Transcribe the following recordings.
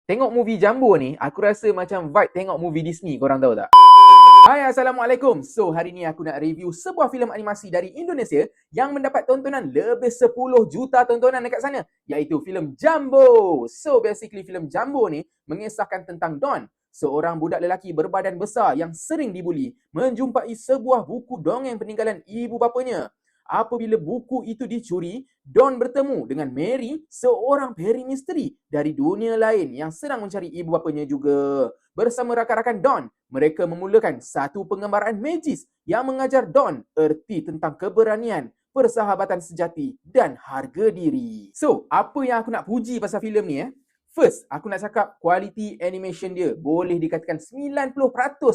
Tengok movie Jumbo ni, aku rasa macam vibe tengok movie Disney, korang tahu tak? Hai, Assalamualaikum. So, hari ni aku nak review sebuah filem animasi dari Indonesia yang mendapat tontonan lebih 10 juta tontonan dekat sana, iaitu filem Jumbo. So, basically filem Jumbo ni mengisahkan tentang Don, seorang budak lelaki berbadan besar yang sering dibuli, menjumpai sebuah buku dongeng peninggalan ibu bapanya. Apabila buku itu dicuri, Don bertemu dengan Mary, seorang peri misteri dari dunia lain yang sedang mencari ibu bapanya juga. Bersama rakan-rakan Don, mereka memulakan satu pengembaraan magis yang mengajar Don erti tentang keberanian, persahabatan sejati dan harga diri. So, apa yang aku nak puji pasal filem ni First, aku nak cakap quality animation dia boleh dikatakan 90%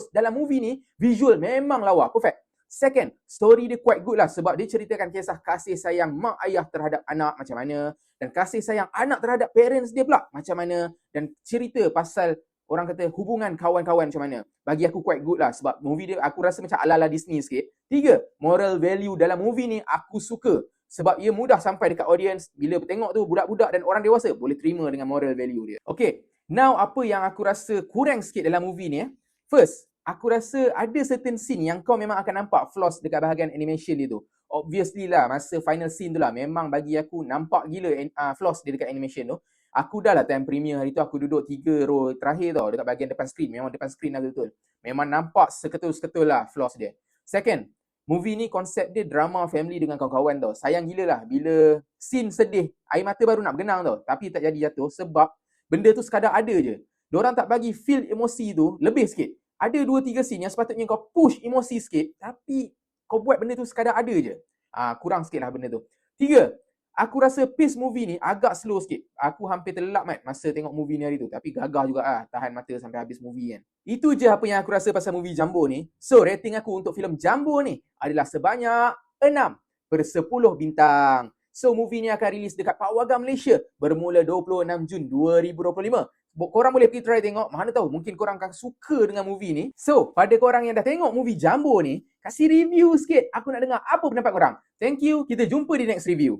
dalam movie ni, visual memang lawa, perfect. Second, story dia quite good lah sebab dia ceritakan kisah kasih sayang mak ayah terhadap anak macam mana, dan kasih sayang anak terhadap parents dia pula macam mana, dan cerita pasal orang kata hubungan kawan-kawan macam mana. Bagi aku quite good lah sebab movie dia aku rasa macam ala-ala Disney sikit. Tiga, moral value dalam movie ni aku suka sebab ia mudah sampai dekat audience. Bila tengok tu budak-budak dan orang dewasa boleh terima dengan moral value dia. Okay, now apa yang aku rasa kurang sikit dalam movie ni First, aku rasa ada certain scene yang kau memang akan nampak flaws dekat bahagian animation dia tu. Obviously lah, masa final scene tu lah memang bagi aku nampak gila flaws dia dekat animation tu. Aku dah lah time premiere hari tu, aku duduk 3 row terakhir tau dekat bahagian depan screen. Memang depan screen lah betul. Memang nampak seketul-seketul lah flaws dia. Second, movie ni konsep dia drama family dengan kawan-kawan tau. Sayang gila lah bila scene sedih, air mata baru nak bergenang tau. Tapi tak jadi jatuh sebab benda tu sekadar ada je. Diorang tak bagi feel emosi tu lebih sikit. Ada 2-3 scene yang sepatutnya kau push emosi sikit, tapi kau buat benda tu sekadar ada je. Kurang sikit lah benda tu. 3, aku rasa pace movie ni agak slow sikit. Aku hampir terlelap masa tengok movie ni hari tu. Tapi gagah juga tahan mata sampai habis movie kan. Itu je apa yang aku rasa pasal movie Jumbo ni. So, rating aku untuk filem Jumbo ni adalah sebanyak 6/10 bintang. So, movie ni akan rilis dekat Pawagam Malaysia bermula 26 Jun 2025. Korang boleh pergi try tengok, mana tahu mungkin korang akan suka dengan movie ni. So, pada korang yang dah tengok movie Jumbo ni, kasih review sikit. Aku nak dengar apa pendapat korang. Thank you, kita jumpa di next review.